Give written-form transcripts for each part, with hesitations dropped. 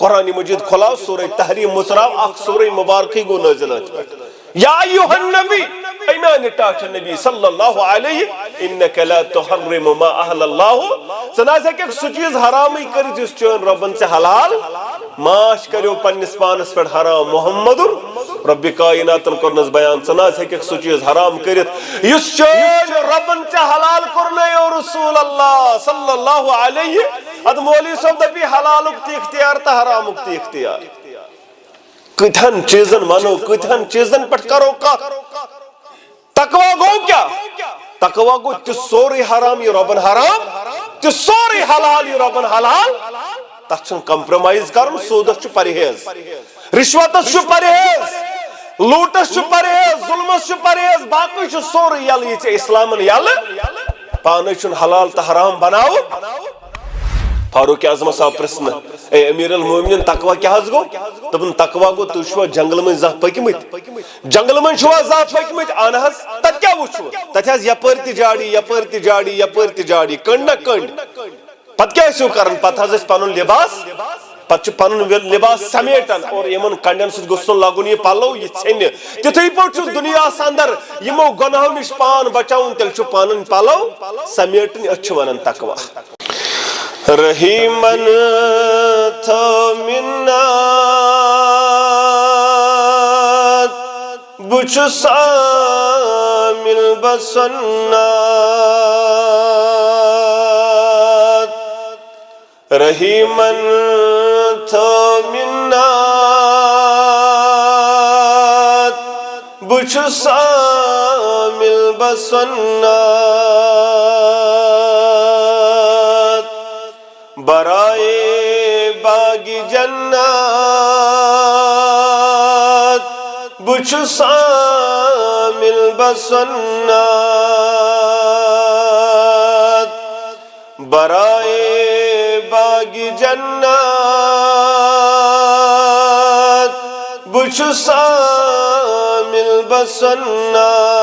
قرآن مجید کھلاو سورہ تحریم مصراو اخ سورہ مبارکی گو نازل یا ایوہ النبی ایمان ٹاٹھ نبی صلی اللہ علیہ انکا لا تحرم ما اہل اللہ سنائے کہ سو چیز حرامی کری جس چون ربن سے حلال ماش کریو پنس پانس پر حرام محمد رب کائناتن کرنس بیان سنائے کہ سو چیز حرام کرت اس چون ربن سے حلال کرنے اور رسول اللہ صلی اللہ علیہ اد مولی صاحب دبی حلال اکتی اختیار تا حرام اکتی اختیار کتھن چیزن منو کتھن چیزن پر کرو کا تقوی گو کیا تقوی گو تی سوری حرام یہ ربن حرام تی سوری حلال یہ ربن حلال تچھن کمپرومائز کرن سودت چو پرہیز رشوتس چو پرہیز لوٹس چو پرہیز ظلمس چو پرہیز باقی چو سوری یل یہ اسلامن یل پانے چون حلال تا حرام بناو فاروق اعظم صاحب پرسن اے امیر المومنین تقوی کیا حض گو دبن تقوی گو تو شوا جنگل میں زہ پکمت جنگل میں شوا زہ پکمت آن حض تت کیا وچھو تت حض یپرتی جاڑی یپرتی جاڑی یپرتی جاڑی کنڈ نہ کنڈ پت کیا اسو کرن پت حض اس پانون لباس پت چھ پانون لباس سمیٹن اور یمن کنڈن سج گسن لاگون یہ پالو یہ چھن تتھے پٹ چھ دنیا اندر یمو گناہو نش پان بچاون تیل چھ پانون پالو سمیٹن اچھ ونن تقوی رحیمن تھو منات بچ سامل بسنات رحیمن تھو منات بچ سامل بسنات برائے باغی جنات بچ سامل بسنات برائے باغی جنات بچ سامل بسنات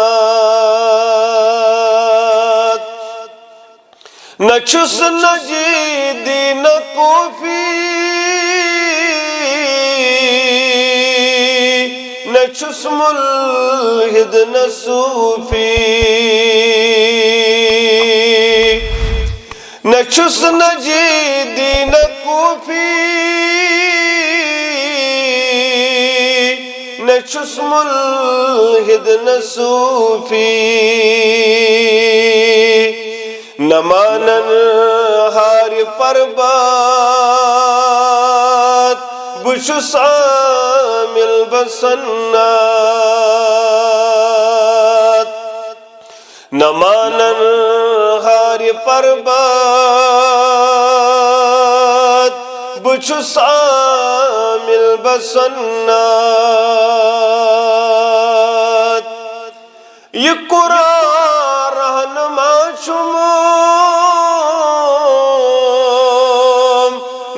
نچس نجیدی نکوفی نچس ملحد نصوفی نچس نجیدی نکوفی نچس ملحد نصوفی نمانن ہار پربات بچ سامل بسنات نمانن ہار پربات بچ سامل بسنات یہ قرآن رہنما چمو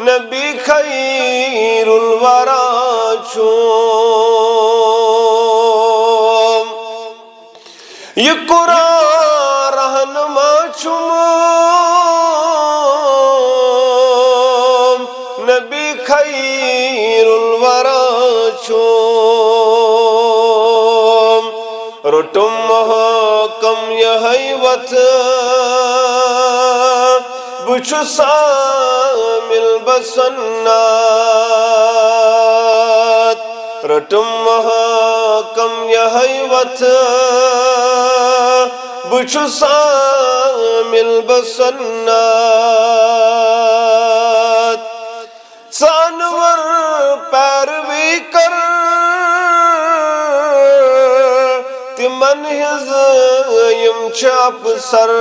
نبی خیر الورا چوم یہ قرآن رہنما چوم نبی خیر الورا چوم رٹم محکم یہ وط بچ سامل بسنات رٹم محکم یہ وط بچ سامل بسنات سانور پیروی کر تمن ہز یم چاپ سر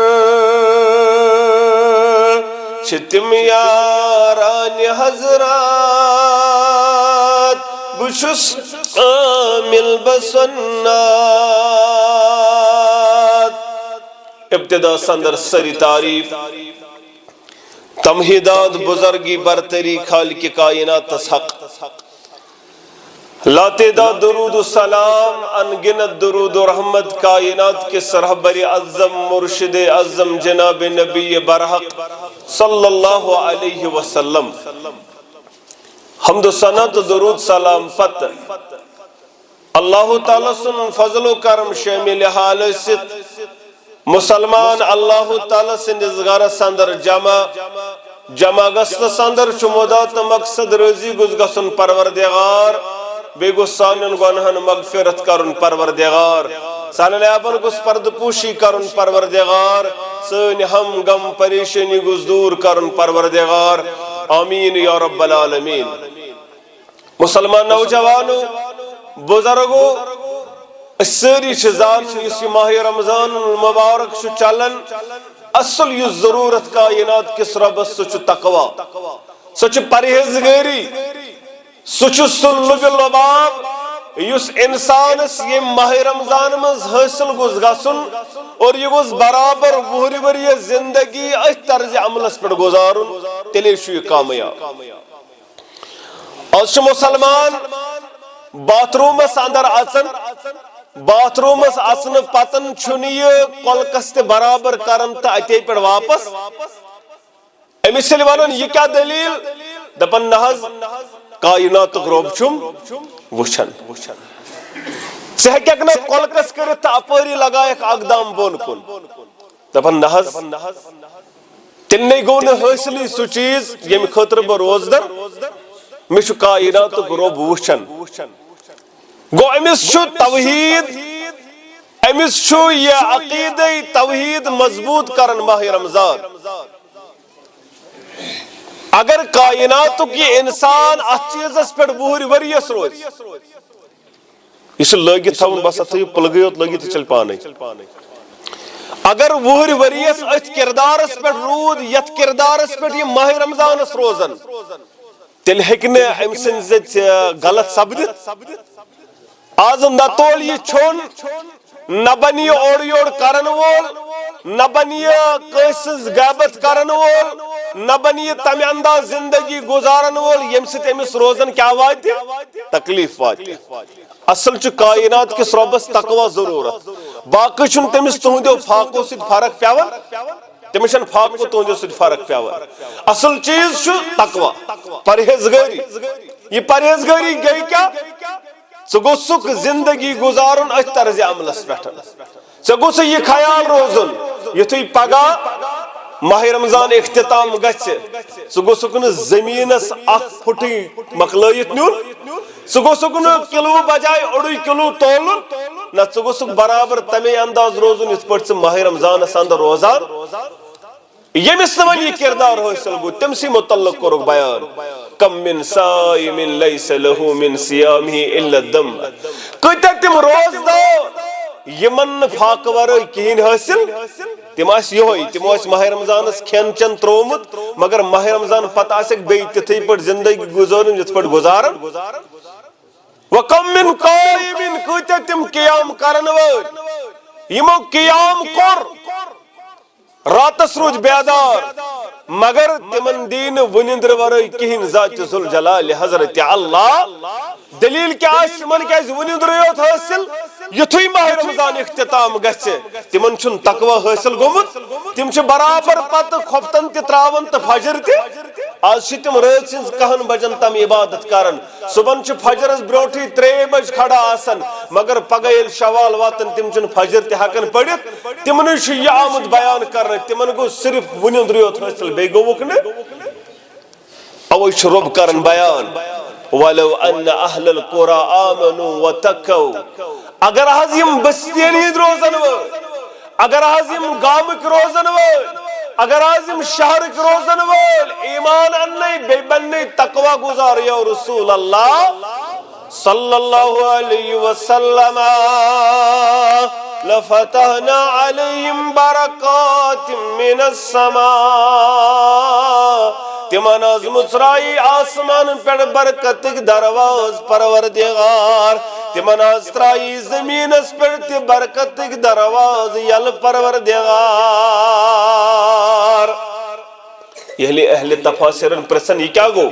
چھتم یاران حضرات بچس عامل بسنات ابتدا سندر سری تعریف تمہیدات بزرگی برتری خالق کائنات حق لاتے دا درود و سلام انگنت درود و رحمت کائنات کے سرحبر اعظم مرشد اعظم جناب نبی برحق صلی اللہ علیہ وسلم حمد و ثنا تو درود سلام پت اللہ تعالی سن فضل و کرم شامل حال ست مسلمان اللہ تعالی سندس گھرس اندر جمع گست اندر مدات مقصد رضی گز گسن پروردگار بے گو سانن گنہن مغفرت کرن پروردگار سانن ایابن گس پرد پوشی کرن پروردگار سن ہم غم پریشانی گز دور کرن پروردگار آمین یا رب العالمین مسلمان نوجوانو بزرگو سری چیزان اس ماہ رمضان المبارک شو چلن اصل یہ ضرورت کائنات کس رب سچ تقوی سچ پرہیزگاری سچ سن لب لباب یس انسانس یہ ماہ رمضان مز حاصل گوز گسن اور یہ گوز برابر وہری وری زندگی اس طرز عملس پر گزارن تیلے شو یہ کامیاب اور مسلمان باتھ رومس اندر اچن باتھ رومس اچن پتن چھنی کلکس تے برابر کرن تا اتے پر واپس امس سے ونن یہ کیا دلیل دپن نحظ کائنات رب چھم وچھن سے ہیکھ نہ کلکس کرت اپری لگائک اقدام بون کن دپن نحظ تننے گو نہ حاصلی سو چیز یم خاطر بہ روزدر مے چھ کائنات رب وچھن گو امس چھو توحید امس چھو یہ عقیدہ توحید مضبوط کرن ماہ رمضان اگر کائنات کی انسان اس چیزس پر بہر وریس روز اس لگت تھون بس اتھے پلگیوت لگت چل پانے اگر وہر وریس ات کردارس پر رود یت کردارس پر یہ ماہ رمضان اس روزن تیل ہکنے ام سنزت غلط سبدت آز نہ تول یہ چھون نہ بنی اوڑ یوڑ کرن وول نہ بنی کسز غیبت کرن وول نہ بنی تمہ انداز زندگی گزارن وول یم سۭتۍ أمِس روزن کیا واتی تکلیف واتی اصل چھ کائنات کس ربس تقوی ضرورت باقی چھن تمس تہندیو فاقو سۭتۍ فرق پیوان تمس چھن فاقو تہندیو سۭتۍ فرق پیوان اصل چیز چھ تقوی پرہیزگاری یہ پرہیزگاری گئی کیا سگو سک زندگی گزارن اس طرز عملس پٹھن سگو سے یہ خیال روزن یتھے پگا ماہ رمضان اختتام گچھ سگو سکن زمینس اخ پھٹی مکلائت نیون سگو سکن کلو بجائے اڑی کلو تولن نہ سگو سک برابر تمے انداز روزن اس پٹ سے ماہ رمضان اندر روزان یمس نمن یہ کردار حاصل گو تم سی متعلق کرو بیان کم من صائم لیس له من صیامه الا الدم کتا تم روز دو یمن فاق ورئی کہین حاصل تم آس یہوئی تم آس ماہ رمضان اس کھین چن ترومت مگر ماہ رمضان پتہ آسک بے تتھی پر زندگی گزارن جت پر گزارن وکم من قائم کتا تم قیام کرن ور یمو قیام کر راتس روز بیدار مگر تمن دین ونندر ورئی کہین ذات ذوالجلال حضرت اللہ دلیل کیا اس من کیا ونندر یوت حاصل یتھوی ماہ رمضان اختتام گچھے تمن چھن تقوی حاصل گومت تم چھ برابر پت کھوفتن تی تراون تو فجر تی آج چھ تم رات سنز کہن بجن تم عبادت کرن صبح چھ فجرس بروٹھی 3 بج کھڑا آسن مگر پگیل شوال واتن تم چھن فجر تی حقن پڑھت تمن چھ یہ آمد بیان کرن تمن گو صرف ونندر یوت حاصل بے گوک نے اوی چھ رب کرن بیان ولو ان اہل القرى آمنوا وتقوا اگر حضیم بستین ہی روزن وہ اگر حضیم گامک روزن وہ اگر حضیم شہرک روزن وہ ایمان انہی بے بنی تقوی گزار یا رسول اللہ صلی اللہ علیہ وسلم لفتحنا علیہم برکات من السماء تمن از مصرائی آسمان پر برکتک دروازہ پروردگار تمن از ترائی زمین اس پر تی برکتک دروازہ یل پروردگار یہ اہل تفاسیرن پرسن یہ کیا گو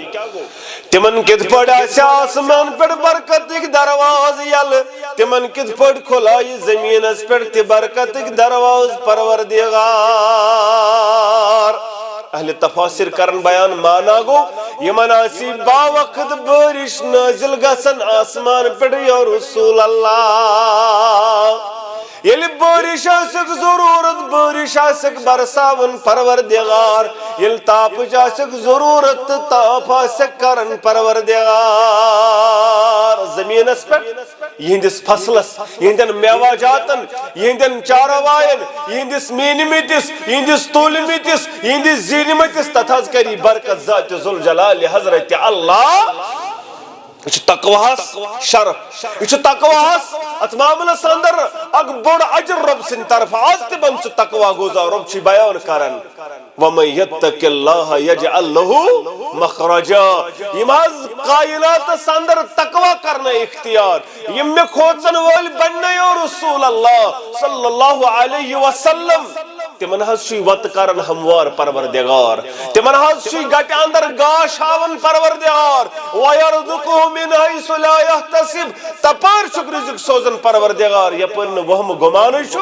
تمن کت پڑ آسیا آسمان پر برکتک دروازہ یل تمن کت پڑ کھلائی زمین اس پر تی برکتک دروازہ پروردگار اہل تفاسیر کرن بیان مانا گو یمن آسی با وقت بارش نازل گسن آسمان پڑ یا رسول اللہ یل بارش آسک ضرورت بارش آسک برساون پروردگار یل تاپچ آسک ضرورت تاپ آسک کرن پروردگار زمین اس پر یہندس فصلس یہندن میوہ جاتن یہندن چاروائن یہندس مینمتس یہندس طولمتس یہندس زینمتس تتھاز کری برکت ذات ذوالجلال حضرت اللہ یہ تقواہس شرف یہ تقواہس ات معاملس اندر اگ بڑ اجر رب سن طرف آز تہ بن سہ تقوا گزار رب چھ بیان کرن ومن یتق اللہ یجعل لہ مخرجا یم آز کائنات اندر تقوا کرنا اختیار یم میں کھوچن ول بننے رسول اللہ صلی اللہ علیہ وسلم تمن حظ چھ وت کرن ہموار پروردگار تمن حظ چھ گٹہ اندر گاش ہاون پروردگار وَيَرْزُقُهُ مِنْ حَيْثُ لَا يَحْتَسِبُ تپار چھ رزق سوزن پروردگار یپر وہم گمان چھ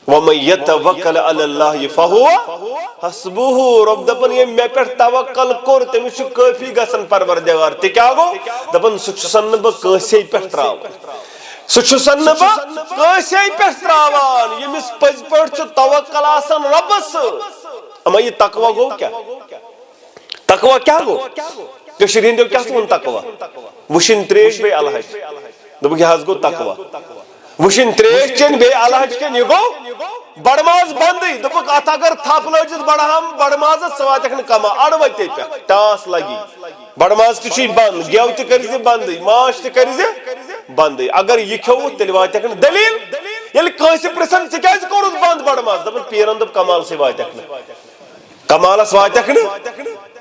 وَمَن يَتَوَكَّلْ عَلَى اللَّهِ فَهُوَ حَسْبُهُ رب دپن یہ میں پر توکل کور تمس چھ کافی گژھن پروردگار تہ کیا گو دپن سچ سن بہ کٲنٛسے پٮ۪ٹھ تراو سچ سن بہ کٲنٛسے پٮ۪ٹھ تراوان یمس پز پٲٹھۍ چھ توکل آسان ربس اما یہ تقوی گو کیا تقوی کیا گو کشیر ہندو کیا وون تقوی وشن تریش بے الحج دپک یہ حظ گو تقوی وشن تریش چین بے الحج کن یہ گو بڑماز بندی دپک ات اگر تھپ لجت بڑہم بڑماز سوات کما اڑوتے پہ ٹاس لگی بڑماز تھی بند گیو تہ کر بندی ماش تہ کر بندی اگر یہ کھو تیل وات دلیل یل کٲنٛسہِ پرژھن ژٕ کیازِ کوٚرُتھ بند بڑماز دپن پیرن دوٚپ کمال سے وات کمالس وات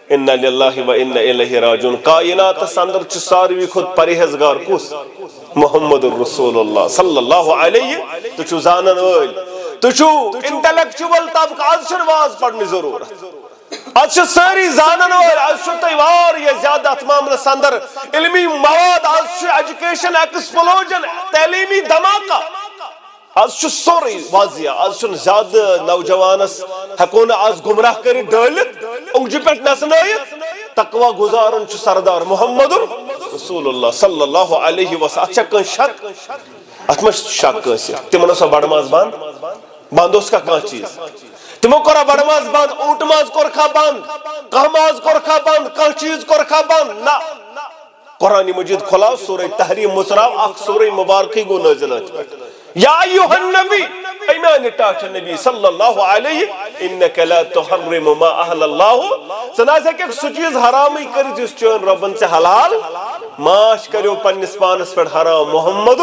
انا للہ و انا الیہ راجعون کائنات اندر چھ ساروی کھت پرہیزگار کس محمد الرسول اللہ صلی اللہ علیہ تو چھو زانن وٲلۍ تو چھو انٹلیکچوئل طبق آز چھن واز پڑھنی ضرورت آج چھ ساری زانن وٲلۍ آز چھو تۄہہِ واریاہ زیادٕ اتھ معاملس اندر علمی مواد آز چھ ایجوکیشن ایکسپلوجن تعلیمی دھماکہ آج چھ سورے واضح آج چھن زیادہ نوجوانس ہیکو نہ آز گمراہ کر ڈالت اونگجہ پہ نسنائت تقوی گزارن چھ سردار محمد رسول اللہ صلی اللہ علیہ وسلم اچھا کن شک ات مش شک کٲنٛسہِ تمن اوسا بڑماز بند بند اوس کانٛہہ چیز تمو کورا بڑماز بند اونٹ ماز کورکھا بند کانٛہہ ماز کورکھا بند کانٛہہ چیز کورکھا بند نہ قرآن مجید کھلاو سورہ تحریم مصراو اخ سورہ مبارکی گو نازل ات پہ یا ایوہ النبی ایمان ٹاٹھ نبی صلی اللہ علیہ انکا لا تحرم ما اہل اللہ سناسا کہ سو چیز حرامی کری جس چون ربن سے حلال ماش کریو پنس پانس پر حرام محمد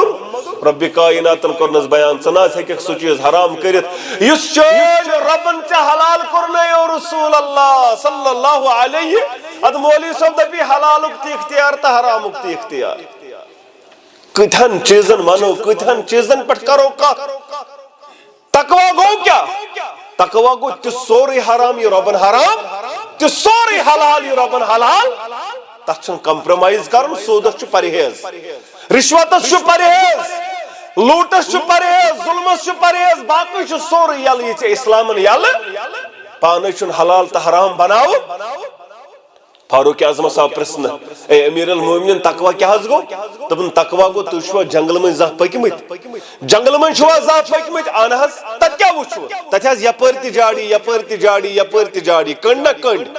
رب کائناتن کرنس بیان سناسا کہ سو چیز حرام کرت اس چون ربن سے حلال کرنے رسول اللہ صلی اللہ علیہ اد مولی صاحب دبی حلال اکتی اختیار تا حرام اکتی اختیار کتھن چیزن منو کتھن چیزن پر کرو کا تقوی گو کیا تقوی گو تی سوری حرام یہ ربن حرام تی سوری حلال یہ ربن حلال تخچن کمپرومائز کرن سودس چھ پرہیز رشوتس چھ پرہیز لوٹس چھ پرہیز ظلمس چھ پرہیز باقی چھ سوری یل یہ اسلامن یل پانے چھ حلال تا حرام بناو فاروق اعظم صاحب پرسن اے امیر المومنین تقوی کیا حض گو دپن تقوی گو تو چھوا جنگل میں زہ پکمت جنگل میں چھوا زہ پکمت آن حض تت کیا وچھو تت حض یپر تی جاڑی یپر تی جاڑی یپر تی جاڑی کنڈ نہ کنڈ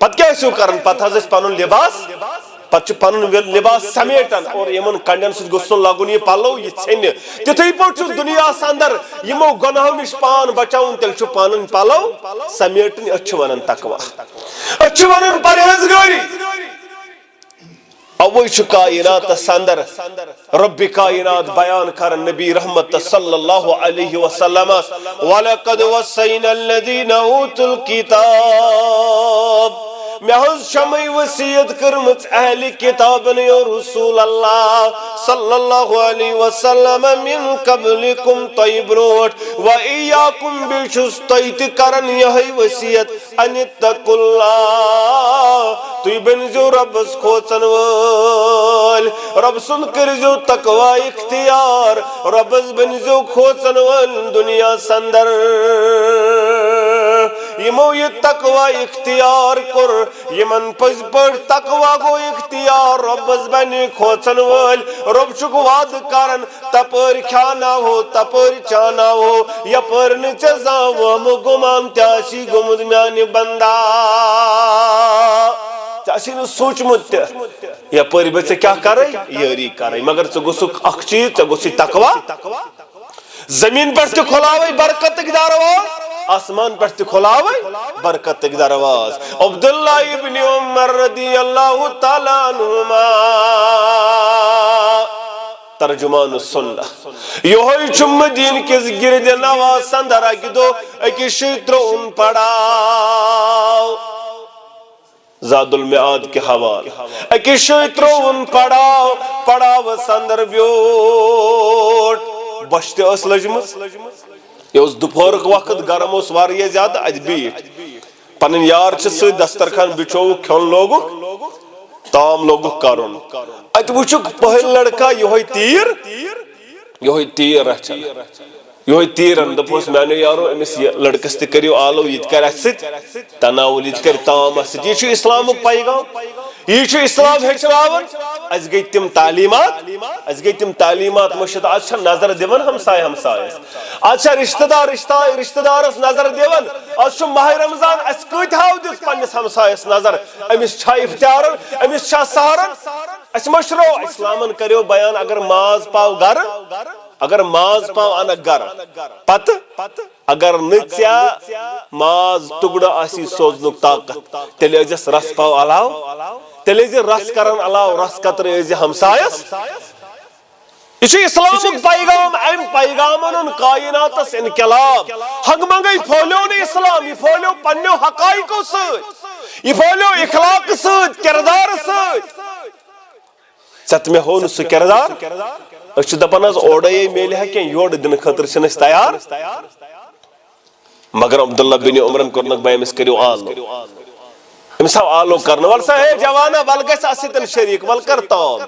پت کیا اسو کرن پت حض اس پانون لباس پت چھ پانون لباس سمیٹن اور یمن کنڈن سج گسن لاگون یہ پالو یہ چھن تتھے پٹ چھ دنیا اندر یمو گناہو نش پان بچاون تیل چھ پانون پالو سمیٹن اچھ ونن تقوی اچھ ونن پرہیزگاری اوی چھ کائنات اندر رب کائنات بیان کرن نبی رحمت صلی اللہ علیہ وسلم وَلَقَدْ وَصَّيْنَا الَّذِينَ أُوتُوا الْكِتَابَ میں حض شمعی وسیعت کرمت اہل کتابن یا رسول اللہ صلی اللہ علیہ وسلم من قبلکم طیب روٹ و ایاکم بیشس طیت کرن یہی وسیعت ان اتقوا اللہ توی بنزو رب اس کھوچن وال رب سن کرزو تقوی اختیار رب اس بنزو کھوچن وال دنیا سندر یمو یہ تقوی اختیار کر یمن پز پڑ تقوی گو اختیار ربس بنی کھوچن ول رب چک وعد کرن تپر کھانا ہو تپر چانا ہو یپر نچزا وم گمان تیاسی گمد میان بندہ چاسی نو سوچ مت یپر بچ کیا کرے یاری کرے مگر ژ گوسک اخ چیز ژ گوسی تقوی زمین پر تو کھلاوے برکت کی دروازہ آسمان پر تو کھلاوے برکت کی دروازہ عبداللہ ابن عمر رضی اللہ تعالی عنہما ترجمان السنہ یہ چم دین کس گرد نواز سندرہ کی دو اکی شیطرون پڑاو زاد المعاد کے حوال اکی شیطرون پڑاو سندر بیوٹ بشت اس لجمس یہ اس دوپہرک وقت گرم اس واریہ زیادہ اج بیٹ پنن یار چھ دسترخان بچو کھون لوگو تام لوگو کرن ات وچک پہل لڑکا یہ تیر رچھن یہ تیرن دپوس میں نے یارو امس لڑکس تہ کریو آلو یہ کر ست تناول یہ کر تام ست یہ اسلام پیغام یہ اسلام ہچراون اس گئی تم تعلیمات مشد آج نظر دیون ہمسائے آج رشتہ دارس نظر دیون آج ماہ رمضان اس کت ہاو دس پنس ہمسائس نظر امس چھا افطارن امس چھا سہرن اس مشرو اسلامن کریو بیان اگر ماز پاو گر اگر ماز پاو انک گر پت اگر نچیا ماز ٹکڑا آسی سوزنک طاقت تیلی ازیس رس پاو علاو تیلی ازی رس کرن علاو رس قطر ازی ہمسائس یہ اسلام پیغام ام پیغامن کائنات انقلاب حق منگئی پھولیو نے اسلام یہ پھولیو پنیو حقائقو سۭتۍ یہ پھولیو اخلاق سۭتۍ کردار سۭتۍ ژت میں ہو سہ کردار اس دپان اوڑے میلہ کی یور دن خطر چھن اس تیار مگر عبداللہ بن عمرن کرنک بہ امس کریو آلو امس آو آلو کرن ول سا ہے جوانا ول گژھ اسیتن شریک ول کر تام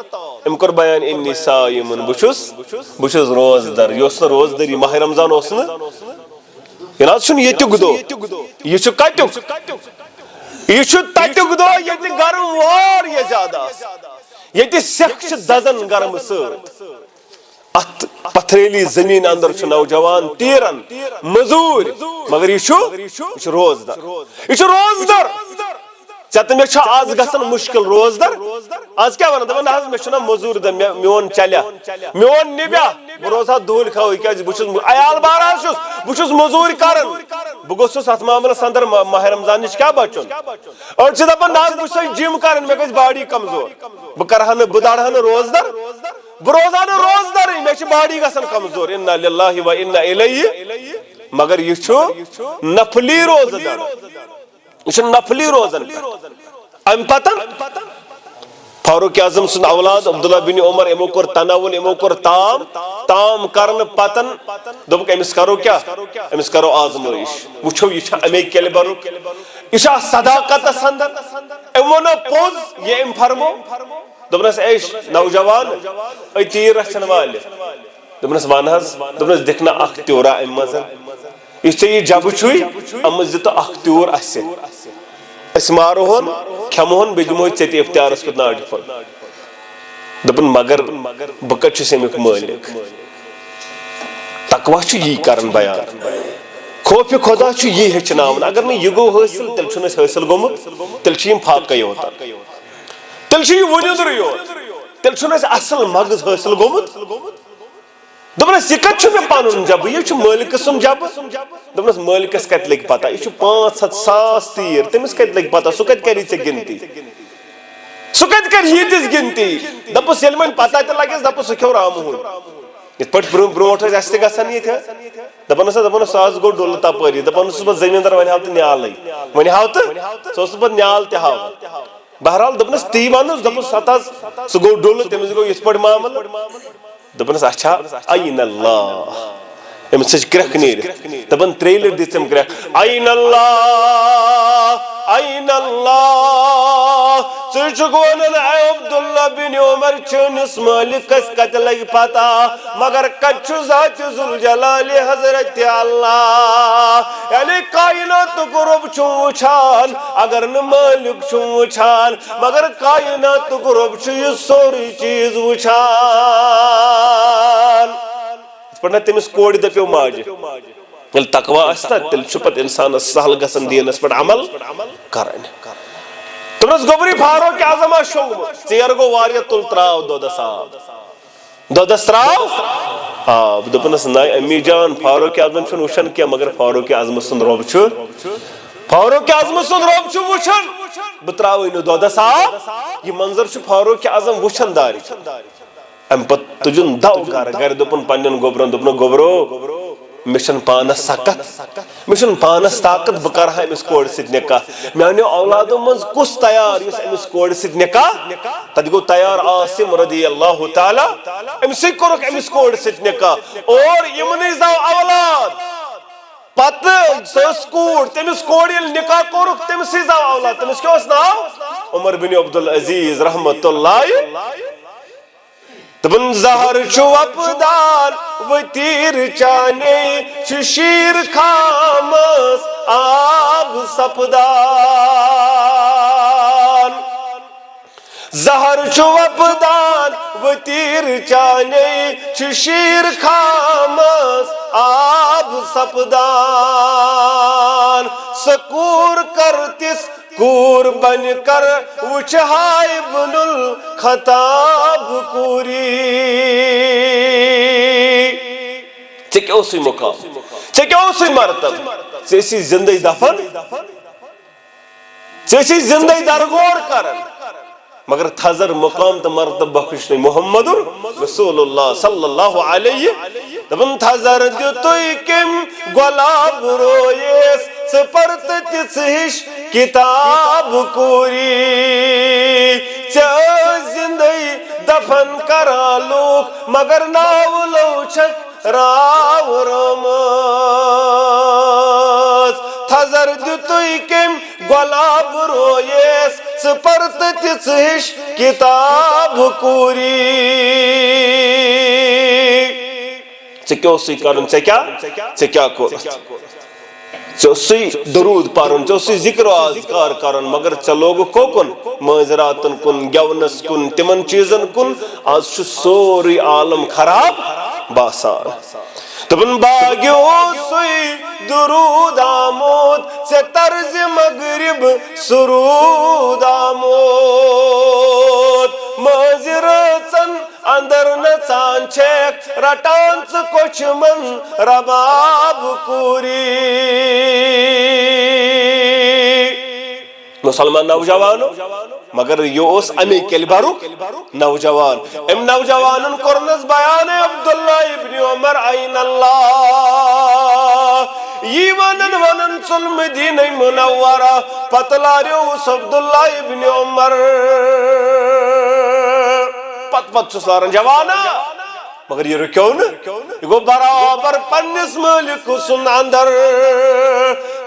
ام کر بیان انی صائمن بچس روزدر یہ روزدری ماہ رمضان اس نا چھن یتیک دو یہ چھ کتیک یہ چھ تتیک دو یہ گرم وار یہ زیادہ یہ سیکھ دزن گرم سۭتۍ ات پتھریلی زمین اندر چھ نوجوان تیرن مزور مگر یہ روزدر چت میں آز گھن مشکل روزدر آز کیا ونان دپان حظ میں مزور دہ میون چلیا میون نبیا بہ روزا دول کھو بہت عیال بار بہت مزور کران بہ گوسس ات معاملس اندر ماہ رمضان نش کیا بچن اور دپان بہ جم کران مے گژھِ باڈی کمزور بہ کرہا نہ بہ دارہا نہ روزدر بہ روزا نہ روزدر مے چھ باڈی گژھان کمزور انا للہ و انا الیہ مگر یہ نفلی روزدر یہ نفلی روزن ام پتن فاروق اعظم سن اولاد عبداللہ بن عمر امو کور تناول امو کور تام کرن پتن دوپک امس کرو کیا امس کرو آزمائش وچھو یہ امی کیلبر یہ صداقت اندر امو نہ پوز یہ ام فرمو دوپنس اے نوجوان اے تیر رچن والے دوپنس وان حظ دوپنس دکھنا اخ تیورا ام مزن یہ جب چھوئی ام زت اخ تیور اس اس ماروہن کھموہن بیدموہ چیتی افتیارس کت ناڑی پھر دپن مگر بکت چھ سمیک مالک تقوی چھ یہ کرن بیان خوف خدا چھ یہ ہچناون اگر میں یہ گو حاصل تل چھنس حاصل گومت تل چھ یم فاقہ ہوتا تل چھ یہ ونیدر یوت تل چھنس اصل مغز حاصل گومت دپنس یہ کت چھ میں پانون جب یہ مالک سن جب دپنس مالکس کت لگ پتہ یہ 500,000 تیر تمس کت لگ پتہ سہ کت کری ژے گنتی سہ کت کر یتس گنتی دپس یل من پتہ تہ لگس دپس سہ کھو رامہون یت پٹ برونٹ اس تہ گژھان یہ دپنس آز گو ڈول تپری دپنس بہ زمیندار ون ہاو تہ نیالے ون ہاو تہ سہ بہ نیال تہ ہاو بہرحال دپنس تی ونس دپس ستاز سہ گو ڈول تمس گو یت پٹ معامل دپنس اچھا این اللہ امس کرک نیر دپن تریلر دم کرک این اللہ ژٕ تشکونن اے عبداللہ بن عمر چونس مالکس کت لگ پتا مگر کچھ ذات ذوالجلال حضرت اللہ یعنی کائنات کو رب چھو وچھان اگر نہ مالک چھو وچھان مگر کائنات کو رب چھو یہ سوری چیز وچھان پڑھنا تمس کوڑ دپیو ماجہ یل تقوی استا تیل چھپت انسان سہل گسن دینس پر عمل کرن تمس گوبری فاروق اعظم شونگ ژیر گو واریہ تل تراو دودس آب دودس تراو آب دپنس نائی امی جان فاروق اعظم چھن وچھن کیا مگر فاروق اعظم سن رب چھو فاروق اعظم سن رب چھو وچھن بتراوی نو دودس آب یہ منظر چھو فاروق اعظم وچھن داری ام پت تجن دو گر دپن پنن گوبرن دپن گوبرو مشن پانس سکت مشن پانس طاقت بکر ہا امس کوڑ سۭتۍ نکاح میانیو اولادو منز کس تیار یس امس کوڑ سۭتۍ نکاح تتہِ گو تیار عاصم رضی اللہ تعالی امسٕے کوٚرُکھ امس کوڑ سۭتۍ نکاح اور یمنٕے زاو اولاد پتہٕ سۄ ٲس کوٗر تٔمِس کوڑ ییٚلہِ نکاح کوٚرُکھ تٔمسٕے زاو اولاد تٔمِس کیٛاہ اوس ناو عمر بن عبدالعزیز رحمۃ اللہ دپن زہر چھُ وپدان وتیر چانے چھ شیر خامس آب سپدان زہر چھُ وپدان وتیر چانے چھ شیر خامس آب سپدان سکور کرتس کور بن کر وچھائے بن الخطاب کوری ٹھیک اسی مقام ٹھیک اسی مرتب سی زندگی دفن سی زندگی درگور کرن مگر تھزر مقام تو مرتب بخش نہیں محمد رسول اللہ صلی اللہ علیہ دبن تھزر دیتوئی کم گلاب رویس سپرت تس ہش کتاب کوری زندگی دفن کرا لوگ مگر ناو لوچک راو رمز تھزر دیتوئی کم گلاب رویس سپرت تس ہش کتاب کوری کیوں سی کرن کیا کورت سی درود پارن سی ذکر و اذکار کرن مگر چلوگ کوکن معذراتن کن گونس کن تمن چیزن کن آج چھ سوری عالم خراب باسان تبن باگیو سی درود آمود سے طرز مغرب سرود آمود معذراتن اندر نچان چھیک رٹانس کچھ من رباب کوری مسلمان نوجوانو مگر یہ اس امی کلبارو نوجوان ام نوجوانن کرنس بیان عبداللہ ابن عمر عین اللہ یہ ونن سل مدینہ منورہ پتلاریو اس عبداللہ ابن عمر پت سسلارن جوانا مگر یہ رکیو نا یہ گو برابر پنس ملک سن اندر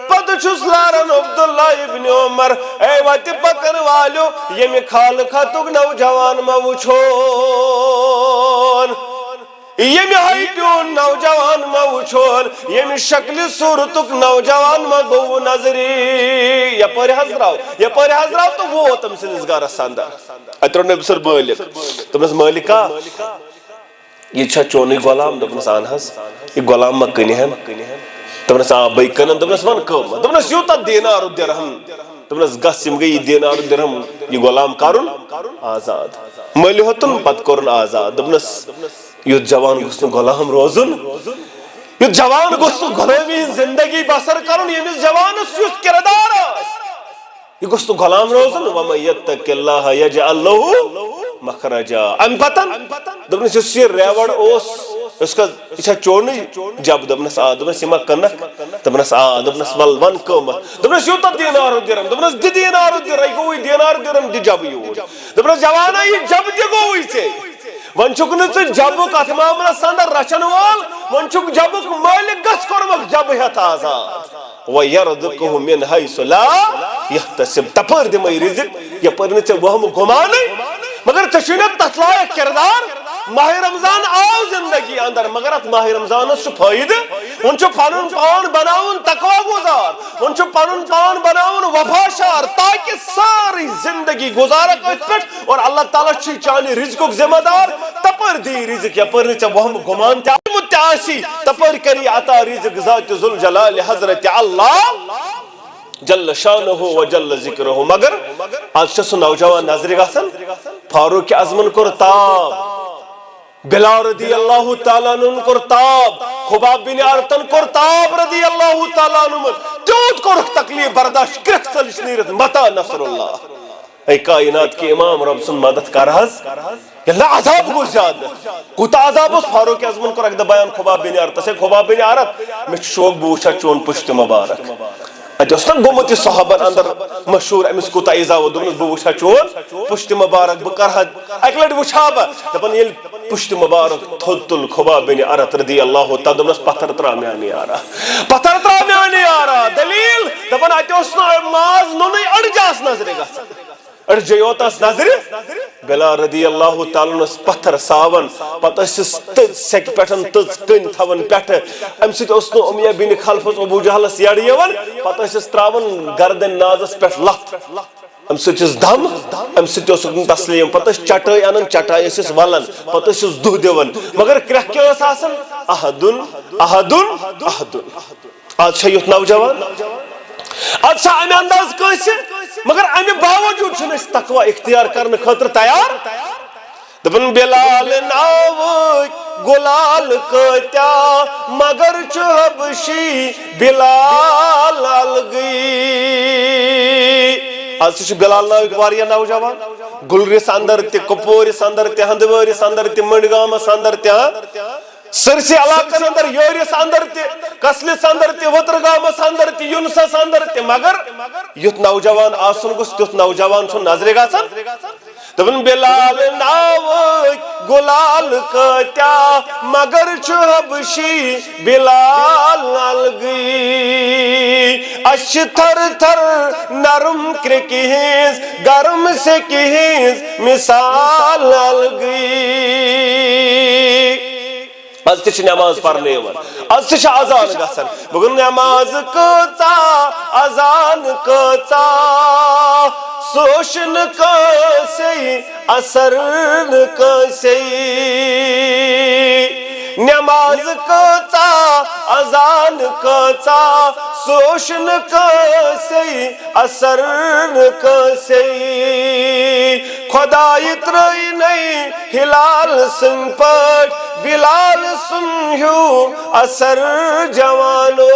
پت سسلارن عبداللہ ابن عمر اے واتی پکن والو یہ میں خال خطوک نوجوان موچھون یہ میں ہائیٹون نوجوان موچھون یہ میں شکل صورتک نوجوان مگو نظری یہ پر حضراؤ تو وہ تم سے نزگار ساندہ اترون نے بسر مالک تمہیں مالکہ یہ چھا چونی غلام دپنس آنہس یہ غلام مکنی ہے تمہیں آبائی کنن تمہیں ون کم تمہیں یوتا دینار درہم تمہیں گسیم گئی دینار درہم یہ غلام کارن آزاد مالی ہوتن پت کرن آزاد تمہیں یہ جوان گسن غلام روزن یہ جوان گسن غلامی زندگی بسر کرن یہ جوان اس کردار یہ گوشت غلام روزن وَمَنْ يَتَّقِ اللَّهَ يَجْعَلْ لَهُ مَخْرَجًا ام پتن دبنس یہ ریوڑ اس کا اچھا چونی جب دبنس دبنس یما کنک دبنس دبنس ون قیمت دبنس یوتا دینار درم دبنس دی دینار درم گوئی دینار درم دی جب یور دبنس جوانا یہ جب دی گوئی سے ون چھک نچ جبک ات معاملہ سندر رچن وول ون چھک جبک مالک گس کرمک جب ہت آزاد وَيَرْزُقْهُ مِنْ حَيْثُ لَا يَحْتَسِبُ تپر دِمے رزق یپر نہ ژے وہم گمان مگر ژے چھُے تتھ لائق کردار ماہ رمضان آو زندگی اندر مگر ات ماہ رمضان فائدہ ون پن پان بناون تقوی گزار ون پن پان بناون وفاشار تاکہ ساری زندگی گزارک ات پہ اور اللہ تعالیٰ چانہ رزق ذمہ دار تپر دی رزق یپر ژے وہم گمان تاسی تپر کری عطا رزق ذات ذوالجلال حضرت اللہ جل شانہ و جل ذکرہ مگر آج سہ نوجوان نظر گژھان فاروق اعظمن کور تاب بلال رضی اللہ تعالیٰ عنہ کور تاب خباب بن ارطن کور تاب رضی اللہ تعالیٰ عنہ تیوت کور تکلیف برداشت کرک ثلش نیرت متا نصر اللہ اے کائنات کی امام رب سن مدد کر حض اللہ عذاب گو زیادہ کوتا عذاب اس فاروق اعظمن کور اکدہ بیان خباب بن ارط سے خباب بن ارط میں شوق بوچھا چون پشت مبارک اتنا گومت صحابہ اندر مشہور امس کوتا ایزا و دونس بہ وچھا چون پشت مبارک بہ کرہ اک لٹ وچھا بہ دپن یل پشت مبارک تھود تل خباب بن ارط رضی اللہ تعالی دونس پتھر ترا میانی یارا پتھر ترا میانی یارا دلیل دپن اتوس ماز نونی اڑجاس نظر گژھان اڑجیوتاس نظر بلال رضی اللہ تعالی عنہ پتھر ساون پتہ سیک پٹھن تز کن تھون پٹھ ام سۭتۍ اوس نہٕ امیہ بن خلفس ابو جہلس یڑ یوان پتہ ٲسِس تراون گردن نازس پٹھ لتھ ام سۭتۍ ٲس دم ام سۭتۍ اوسُکھ نہٕ تسلیم پتہ ٲسۍ چٹٲے انان چٹاے ٲسِس ولان پتہ ٲسِس دُہ دِوان مگر کرٛٮ۪کھ کیٛاہ ٲس آسان احدُن احدُن احدُن آز چھا یُتھ نوجوان آج چھا امہِ انداز کٲنٛسہِ مگر امہِ باوجوٗد چھِنہٕ أسۍ تقوی اختیار کرنہٕ خٲطرٕ تیار دپن بلال ناوٕکۍ گُلال کۭتیاہ مگر چھُ حبشی بلال الگٕے آج چھُ بلال ناوٕکۍ واریاہ نوجوان گُلرِس اندر تہِ کپوٗرِس اندر تہِ ہندوٲرِس اندر تہِ مٔنٛڈگامس اندر تہِ سرسی علاقن اندر یورس اندر تہِ کسلس اندر تہِ وترگامس اندر تہِ یونسس اندر تہِ مگر یُتھ نوجوان آسن گوٚژھ تیُتھ نوجوان چھُ نظرِ گژھان دپن بلال ناوٕکۍ گُلال کۭتیاہ مگر چھُ حبشی بلال الگٕے اَسہِ چھِ تھر تھر نرم کرٛیٚکہِ ہِنٛز گرم سیٚکہِ ہِنٛز مثال الگٕے آز تہِ نماز پرنے یوان آز تہِ اذان گژھان مگر نماز کۭژاہ اذان کۭژاہ سوش نہٕ کٲنٛسے اثر نہٕ کٲنٛسے نماز کۭژاہ اذان کۭژاہ سوش نہٕ کٲنٛسے اثر نہٕ کٲنٛسے خۄدایہِ ترٛٲینَے ہلال سٕنٛدۍ پٲٹھۍ بلال سُنٛد ہیوٗ اثر جوانو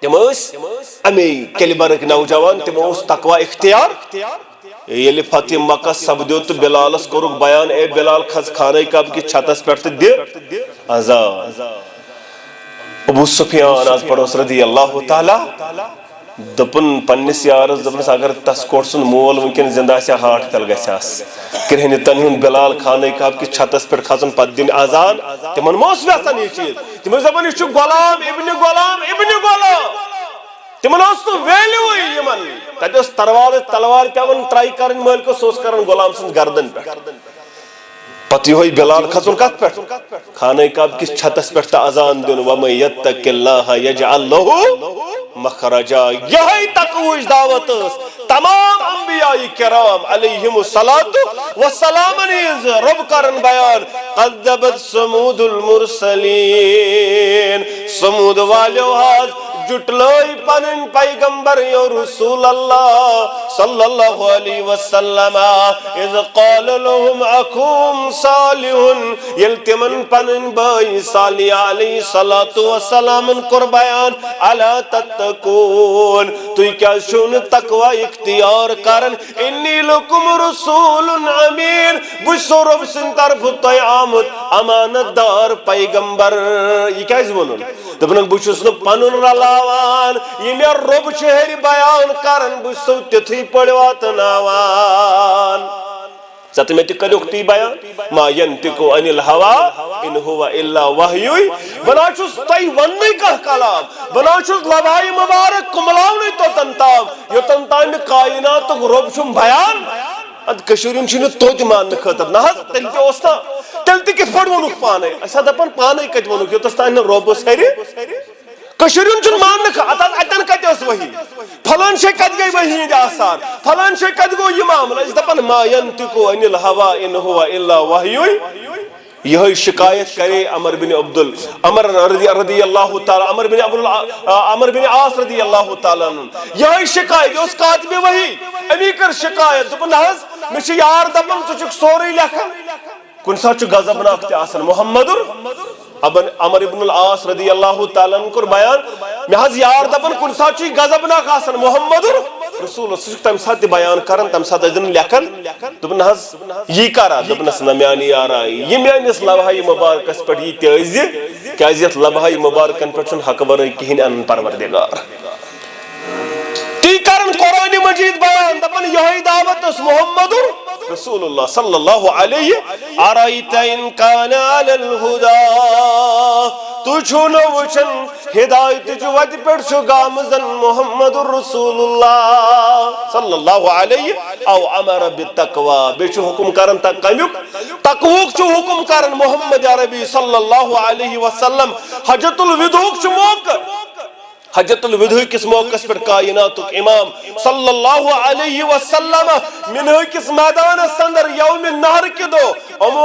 تِم ٲسۍ امی کیلبرٕکۍ نوجوان تِمو اوس تقوی اختیار ییٚلہِ فتح مکہ سپدیو تہٕ بلالس کوٚرُکھ بیان اے بلال کھژ خانہ کعبہ کِس چھتس پٮ۪ٹھ تہٕ دِ اذان ابو سفیان آز پڑوس رضی اللہ تعالیٰ دپن پننس یارس دپنس اگر تس کوٹ سن مول ونکن زندہ آسیا ہاٹ تل گژھس کرہنہِ تن ہُنٛد بلال خانہ کعبہ کِس چھتس پٮ۪ٹھ کھژُن پتہٕ دِنۍ اذان تمن ما اوس یژھان یہِ چیٖز تِم ٲسۍ دپان یہِ چھُ غلام ابن غلام ابن غلام تمن اوس نہٕ ویلیوٗے یِمن تتہِ اوس تلوار پیوان ٹرائی کرٕنۍ مٲلکس سُہ اوس کران غلام سٕنٛز گردن پٮ۪ٹھ پتہٕ یِہوے بلال کھژُن کتھ پٮ۪ٹھ خانہ کعبہ کِس چھتس پٮ۪ٹھ تہٕ اذان دیُن وَمَن یَتَّقِ اللَّهَ یَجْعَل لَهُ مخرجا یہی تقویش دعوت ٲس تمام انبیاء کرام علیہم الصلاۃ والسلام نیز رب کرن بیان قذبت ثمود المرسلین ثمود والیو حظ جٹلوئی پنن پیغمبر یو رسول اللہ صلی اللہ علیہ وسلم اذ قال لهم اخوهم صالح یلتمن پنن بائی صالح علیہ الصلاۃ والسلام کر بیان الا تتقون تو کیا شون تقوی اختیار کرن انی لکم رسول امین بشو رب سن طرف تو آمد امانت دار پیغمبر یہ کیا ونن دپنک بچس نہ پنن رلاوان یہ مے رب شہر بیان کرن بسو تتھی پڑ واتناوان ست میں تہ کرو تی بیان ما ينطق عن الهوى ان هو الا وحی بنا چھس تئی ونی کا کلام بنا چھس لبھائی مبارک کملاونی تو تنتام یو تنتام کائنات رب چھم بیان اد کشورین چھن توت مان خاطر نہ تیل تہ اوستا تیل تہ کت پڑ ونک پانے اسا دپن پانے کت ونک یوتس تان رب سری کشورین چھن مان اتن کت اس وحی فلان شے کت گئی وحی ہند آثار فلان شے کت گو یہ معاملہ اس دپن ما ينطق عن الهوى ان هو الا وحی یہ شکایت کرے عمر بن رضی اللہ تعالی عمر بن عاص رضی اللہ تعالی عنہ یہ شکایت اس کاتب وحی امی کر شکایت دپن حض مچ یار دپن ژٕ چھُکھ سورُے لیکھان کُنہِ ساتہٕ چھُ غضبناک تہِ آسان عمر بن العاص رضی اللہ تعالیٰ عنہ کور بیان مے حض یار دپن کُنہِ ساتہٕ چھُ غضبناک آسان محمد رسول سُہ چھُ تمہِ ساتہٕ تہِ بیان کران تمہِ ساتہٕ ٲسۍ لیکھان دوٚپُن حض یی کرا دوٚپنس نہ میانہِ یارا یہِ میٲنِس لبہائی مبارکس پٮ۪ٹھ یی تہِ ٲسۍ زِ کیازِ یتھ لبہائی مبارکن پٮ۪ٹھ چھُنہٕ حق ورٲے کِہیٖنۍ انن پروردگار تی کرن قرآن مجید بیان دپن یہی دعوت اس محمد رسول اللہ صلی اللہ علیہ ارائیت ان کان علی الہدا تو چھونا وچن ہدایت جو وجہ پیٹ چھو گامزن محمد رسول اللہ صلی اللہ علیہ او امر بالتقوی بے چھو حکم کرن تقویق چھو حکم کرن محمد عربی صلی اللہ علیہ وسلم حجت الودوق چھو موقع حجت الوداع کس موقع پر کائنات امام صلی اللہ علیہ وسلم منہ کس میدان سندر یوم النہر کی دو امو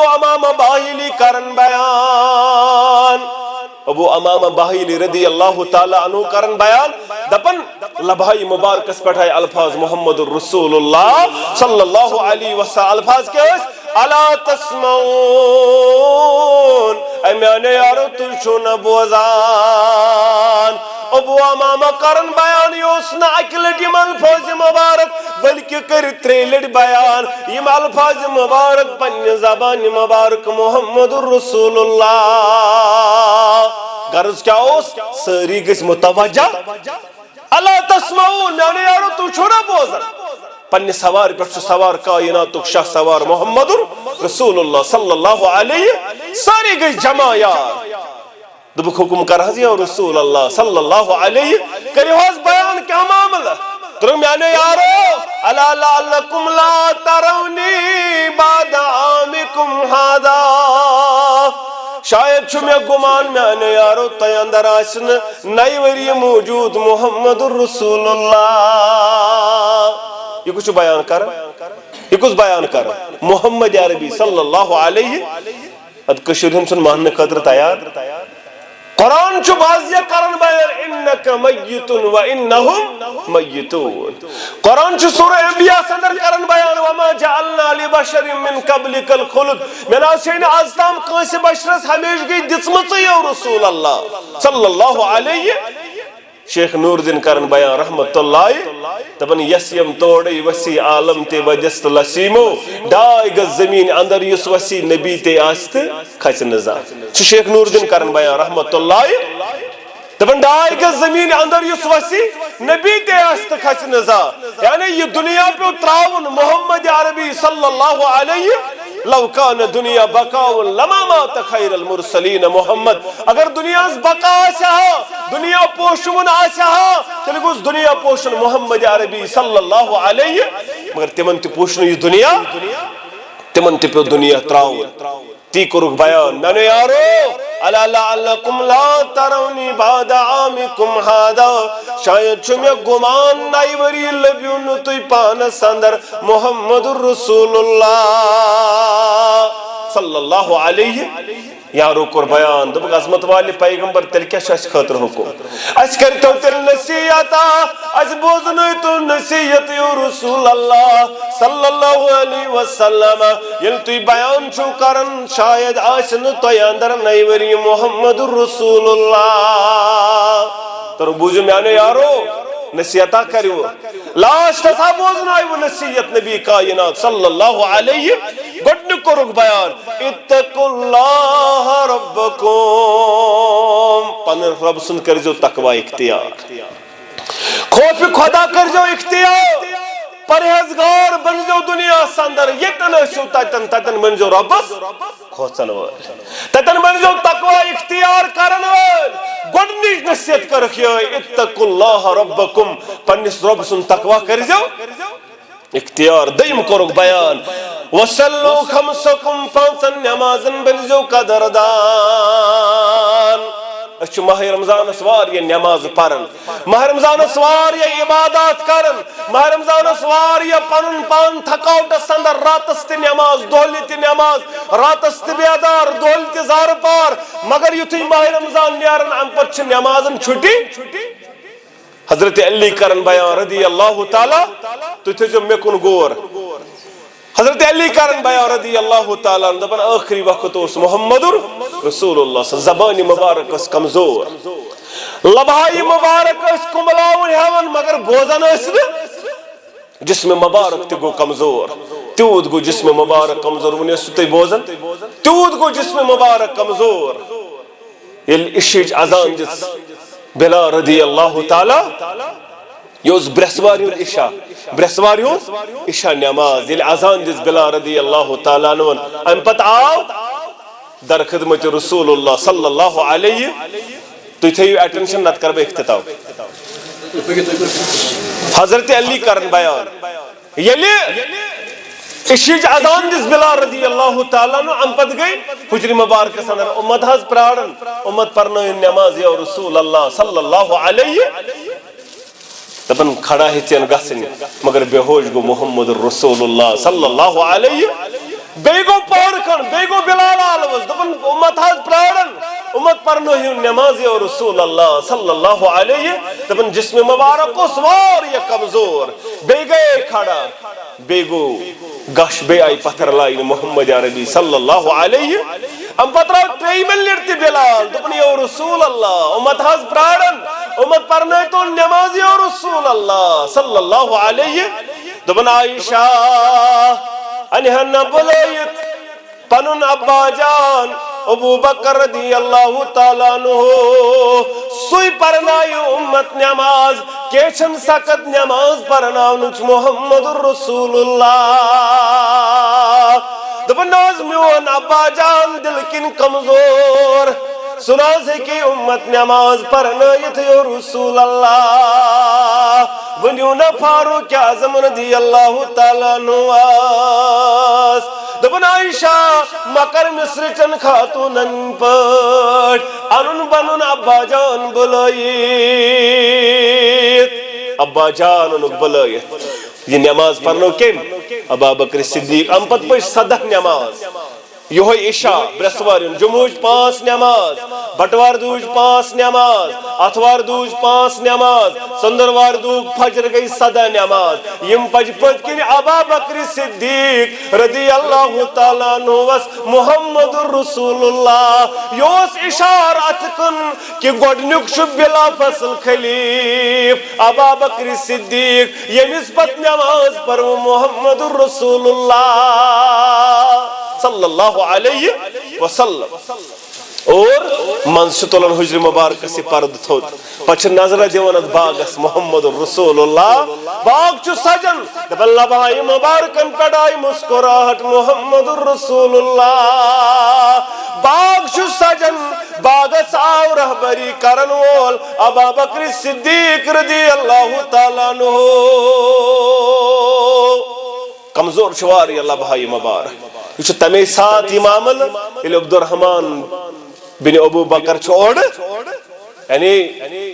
امام باہیلی کرن بیان ابو امام باہیلی رضی اللہ تعالی عنہ کرن بیان دپن لبھائی مبارکس پٹھائی الفاظ محمد الرسول اللہ صلی اللہ علیہ وسلم الفاظ کیا ہے الا تسمعون اے میانے یارو تُل چھو نبوزان ابو امامہ کرن بیان یوسنا اکلٹ یم الفاظ مبارک بلکہ کر تریلٹ بیان یم الفاظ مبارک پنی زبان مبارک محمد الرسول اللہ غرض کیا اس سری گس متوجہ الا تسمعون میانے یارو تُل چھو نبوزان پنی سوار پر سوار کائناتک شاہ سوار محمد رسول اللہ صلی اللہ علیہ ساری گئی جمع یار دبک حکم کر حضی رسول اللہ صلی اللہ علیہ کریو حض بیان کیا معاملہ درمیانے یارو الا لعلکم لا ترونی بعد عامکم هذا شاید چھو میں گمان میانے یارو تی اندر آسن نئی وری موجود محمد رسول اللہ یہ کچھ بیان کر محمد عربی صلی اللہ علیہ اد کشیر ہمسن ماننے قدر تیار قرآن چھو بازیہ کرن بیان انکا میتون و انہم میتون قرآن چھو سورہ انبیاء صدر کرن بیان وما جعلنا لبشر من قبلک الخلد میں ناسین آزتام قانس بشرس ہمیش گئی دسمتی یا رسول اللہ صلی اللہ علیہ شیخ نور الدین کرن بیان رحمت اللہ تبن یسیم توڑی وسیع عالم تے وجست لسیمو ڈائی گز زمین اندر یس وسیع نبی تے آست کھچ نظام شیخ نور الدین کرن بیان رحمت اللہ تبن ڈائی گز زمین اندر یس وسیع نبی تے آست کھچ نظام یعنی یہ دنیا پہ اتراؤن محمد عربی صلی اللہ علیہ لو کان دنیا بقاؤن لما مات خیر المرسلین محمد اگر دنیا بقا آسا دنیا پوشون آسا تلے گوز دنیا پوشن محمد عربی صلی اللہ علیہ مگر تمن تی پوشن یہ دنیا تمن تی پہ دنیا تراؤن تی کرک بیان میں نے یارو الا لعلکم لا ترونی بعد عامکم هذا شاید چھو میں گمان نائی وری لبیون توی پان سندر محمد الرسول اللہ صلی اللہ علیہ یارو کر بیان دبک عظمت والی پیغمبر تل کیا شاش خاطر حکم اس کرتو تل نصیحتا اس بوزنوی تو نصیحت یا رسول اللہ صلی اللہ علیہ وسلم یل توی بیان چھو کرن شاید آسن تو اندر نیوری محمد الرسول اللہ تو بوزو میانے یارو نصیحتا کریو لاشت تھا بوزنا ہے وہ نصیحت نبی کائنات صلی اللہ علیہ گھٹن کو رک بیان اتقوا اللہ ربکم پن رب سن کر جو تقوی اختیار خوف خدا کر جو اختیار پرہیزگار بنزو دنیا سندر یتن ٲسِو تتن بنزو ربس کھوژن وٲلۍ تتن بنزو تقوی اختیار کرن وٲلۍ گۄڈنِچ نصیحت کٔرٕکھ یِہوٚے اتقوا اللہ ربکم پننِس رۄب سُنٛد تقوی کٔرۍزیو اختیار دٔیِم کوٚرُکھ بیان وصلو خمسکم پانٛژن نٮ۪مازن بٔرزیو قدردان أسۍ چھِ ماہ رمضانس واریاہ نٮ۪ماز پران ماہ رمضانس واریاہ عبادات کران ماہ رمضانس واریاہ پنُن پان تھکاوٹس اندر راتس تہِ نٮ۪ماز دۄہلہِ تہِ نٮ۪ماز راتس تہِ بیدار دۄہلہِ تہِ زارٕ پار مگر یُتھُے ماہ رمضان نیران امہِ پتہٕ چھِ نٮ۪مازن چھُٹی حضرت علی کرن بیان رضی اللہ تعالیٰ تُہۍ تھٲیزیو مےٚ کُن غور حضرت علی کرن بیان رضی اللہ تعالیٰ دپان ٲخری وقت اوس محمد رسول اللہ زبانہِ مبارک ٲس کمزور لبہایہِ مبارک ٲسۍ کُمبلاوٕنۍ ہٮ۪وان مگر بوزان ٲسۍ نہٕ جسمِ مبارک تہِ گوٚو کمزور تیوٗت گوٚو جسمِ مبارک کمزور وۄنۍ ٲسِو تُہۍ بوزان تیوٗت گوٚو جسمِ مبارک کمزور ییٚلہِ عشٕچ اذان دِژ بلال رضی اللہ تعالیٰ یہ اوس برٛٮ۪سوارِ ہُنٛد عشاء برٛٮ۪سوارِ ہُنٛد عشاء نٮ۪ماز ییٚلہِ اذان دِژ بلال رضی اللہ تعالیٰ عنہُن امہِ پتہٕ آو در خدمت رسول اللہ صلی اللہ علیہ تُہۍ تھٲیِو ایٹینشن نتہٕ کرٕ بہٕ اختتام حضرت علی کرن بیان ییٚلہِ عشٕچ اذان دِژ بلال رضی اللہ تعالیٰ عنہ امہِ پتہٕ گٔے حجرِ مبارکس اندر اُمت حظ پراران اُمت پرنٲیِن نٮ۪ماز یا رسول اللہ صلی اللہ علیہ دپان کھڑا ہیٚژٮ۪ن گژھٕنۍ مگر بے ہوش گوٚو محمد رسول اللہ صلی اللہ علیہ بیٚیہِ گوٚو پارٕ کھنڈ بیٚیہِ گوٚو بلال آلوس دپان اُمت حظ پراران اُمت پرنٲیِن نٮ۪ماز یا رسول اللہ صلی اللہ علیہ دپان جسمِ مبارک اوس واریاہ کمزور بیٚیہِ گٔیے کھڑا بیٚیہِ گوٚو گش بیٚیہِ آیہِ پتھر لاینہٕ محمد عربی صلی اللہ علیہ امہِ پتہٕ درٛاو ترٛیٚیِمہِ لٹہِ تہِ بلال دپان یا رسول اللہ اُمت حظ پراران اُمت پرنٲیتون نٮ۪ماز یا رسول اللہ صلی اللہ علیہ دپان عائشہ انہن نہ بُلٲیِتھ پنُن ابا جان ابو بکر رضی اللہ تعالیٰ عنہ سُے پرنایہِ اُمت نٮ۪ماز کینٛہہ چھنہٕ سخت نٮ۪ماز پرناونٕچ محمد رسول اللہ دپان نہ حظ میون ابا جان دل کِنۍ کمزور سُہ نہ حظ ہیٚکہِ اُمت نٮ۪ماز پرنٲیِتھ یا رسول اللہ ؤنِو نہ فاروق اعظم رضی اللہ تعالیٰ عنہ دپان عائشہ مکر مصرچن خاتونن پٲٹھۍ انُن پنُن ابا جان بُلٲیِتھ ابا جان اوٚنُکھ بُلٲیِتھ یہِ نٮ۪ماز پرنو کٔمۍ ابا بکر صدیق امہِ پتہٕ پٔچ 17 نٮ۪ماز یِہوٚے عشاء برٛٮ۪سوارِ ہُنٛد جمعہٕچ 5 نٮ۪ماز بٹوار دۄہٕچ 5 نٮ۪ماز اتھوار دۄہٕچ 5 نٮ۪ماز ژٔنٛدٕروار دۄہُک فجر گٔے 17 نٮ۪ماز یِم پچہِ پٔتۍ کِنۍ ابا بکر صدیق رضی اللہ تعالیٰ عنہس محمد رسول اللہ یہِ اوس اِشارٕ اتھ کُن کہِ گۄڈنیُک چھُ بلا فصل خلیف ابا بکر صدیق ییٚمِس پتہٕ نٮ۪ماز پٔرو محمد رسول اللہ صلی اللہ علیہ وسلم اور منٛزٕ چھِ تُلان حجرِ مبارکس یہِ پردٕ تھوٚد پتہٕ چھِ نظرہ دِوان اتھ باغس محمد رسول اللہ باغ چھُ سجان دپان لبہایہِ مبارکن پٮ۪ٹھ آیہِ مسکراہٹ محمد رسول اللہ باغ چھُ سجان باغس آو رہبری کرن وول ابا بکر صدیق رضی اللہ تعالیٰ عنہ کمزور چھُ واریاہ لبہایہِ مبارک یہ چھُ تمے ساتہٕ یہِ معاملہٕ ییٚلہِ عبدالرحمان بن ابو بکر چھُ اورٕ یعنی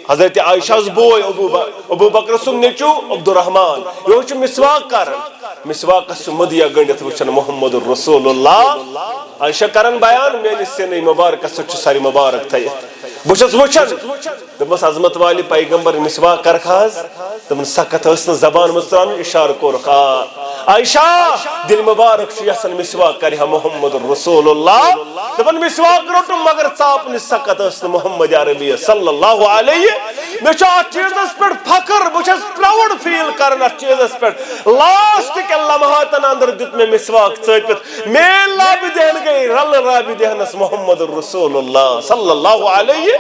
حضرت عائشہ ہس بوے ابو بکر سُنٛد نیٚچوٗ عبدالرحمان یہِ چھُ مسواک کران مسواکس چھُ مدیا گٔنڈِتھ وٕچھان محمد رسول اللہ عائشہ کران بیان میٲنِس سِنٕے مبارکس سۭتۍ چھُ سارِ مبارک تھٲیِتھ بہٕ چھُس وٕچھان دوٚپمس عظمت والہِ پیغمبر مسواک کرکھا حظ دوٚپُن سخت ٲس نہٕ زبان منٛز ترٛاونٕچ اِشارٕ کوٚرُکھ آ عائشہ دل مبارک چھُ یژھان مسواک کرِ ہا محمد رسول اللہ دپان مسواک روٚٹُم مگر ژاپنٕچ سخت ٲس نہٕ محمد عربی صلی اللہ علیہ مےٚ چھُ اتھ چیٖزس پٮ۪ٹھ فخر بہٕ چھس پراؤڈ فیٖل کران اتھ چیٖزس پٮ۪ٹھ لاسٹ کٮ۪ن لمحاتن اندر دیُت مےٚ مسواک ژٲپِتھ میٲنۍ رابِدین گٔے رلہٕ رابِدینس محمد رسول اللہ صلی اللہ علیہ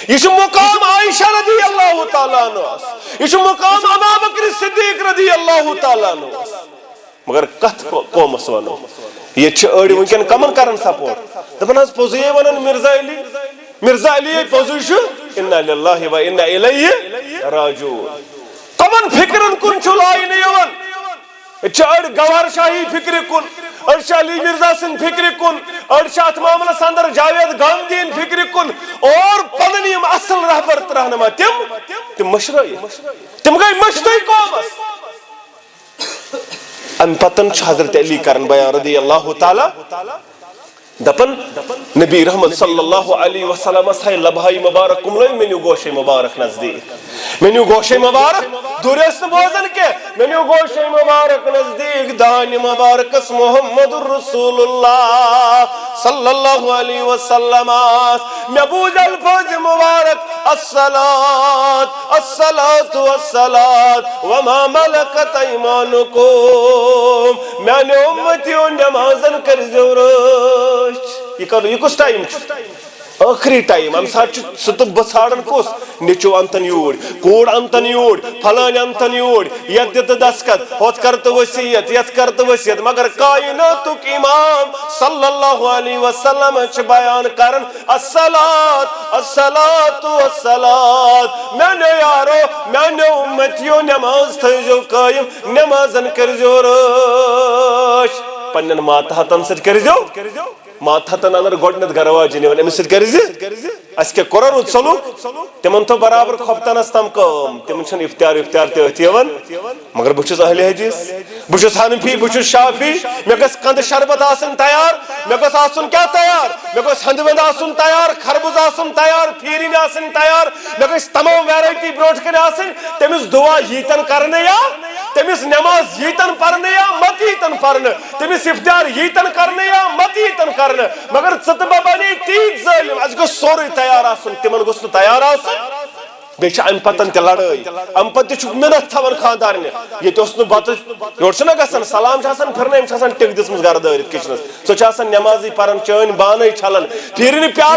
یہ چھُ مقام عائشہ رضی اللہ تعالیٰ عنہس یہ چھُ مقام ابا بکر صدیق رضی اللہ تعالیٰ عنہس مگر کت قومس ونو یہ اڑ ونکن کمن کرن سپورٹ دپان حظ پوزے ونان مرزا علی پوزے انا للہ و انا الیہ راجعون کمن فکرن کن چھ لائن یوان اڑ گوہر شاہی فکر کن اڑ علی مرزا سن فکر کن اڑ ات معاملس اندر جاوید گامدین فکر کن اور پنن یم اصل رہبر رہنما تم مشرٲیِتھ تم گئی مشتٕے قومس ام پتن حضرت علی کرن بیان رضی اللہ تعالی دپن نبی رحمت صلی اللہ علیہ وسلم ہے لبہائی مبارک کملوئی منیو گوشے مبارک نزدیک منیو گوشے مبارک دورست بوزن کے منیو گوشے مبارک نزدیک دان مبارک اس محمد رسول اللہ صلی اللہ علیہ وسلم میں بوجھ الفوج مبارک الصلاة الصلاة الصلاة وما ملکت ایمانکم میں نے امتیوں نمازن کر زورش یہ کس ٹائم آخری ٹائم ام سات ستب بساڑن کس نچو انتن یوڑ کوڑ انتن یوڑ پھلان انتن یوڑ یت دت دستخط ہوت کرت وصیت یت کرت وصیت مگر کائناتک امام صلی اللہ علیہ وسلم چھ بیان کرن الصلاة الصلاة الصلاة میں نے یارو میں نے امتیوں نماز تھیجو قائم نمازن کرجو رش پنن ماتحتن سچ کرجو ماتحتن اندر گوڑنت گرواجی نیون امی سچ کرجی اس کے قرآن سلوک تمن تو برابر خفتنس تم کم تمن چھن افتیار تیون مگر بچس اہل حدیث بچس حنفی بچس شافی میں گس کند شربت آسن تیار میں گس آسن کیا تیار میں گس ہندوند آسن تیار خربوز آسن تیار پھیرین آسن تیار میں گس تمام ویرائٹی بروٹ کن آسن تمس دعا ییتن کرنے یا تمس نماز ییتن پرنے یا مت ییتن پرنے تمس افتیار ییتن کرنے یا مت ییتن کرنے مگر ستبہ بنی تیت ظالم از گو سوری تیار آسن تمن گوس نہ تیار آسن بیچ ام پتن تے لڑائی ام پت چھ منت تھاون خاندار نے یہ تو اس نو بات یور چھنا گسن سلام چھ آسن پھرنے ام چھ آسن ٹک دس مز گھر دٲرِتھ کچنس سو چھ آسن نمازی پرن چٲنۍ بانٕے چھلن پھیرنہِ پیالہٕ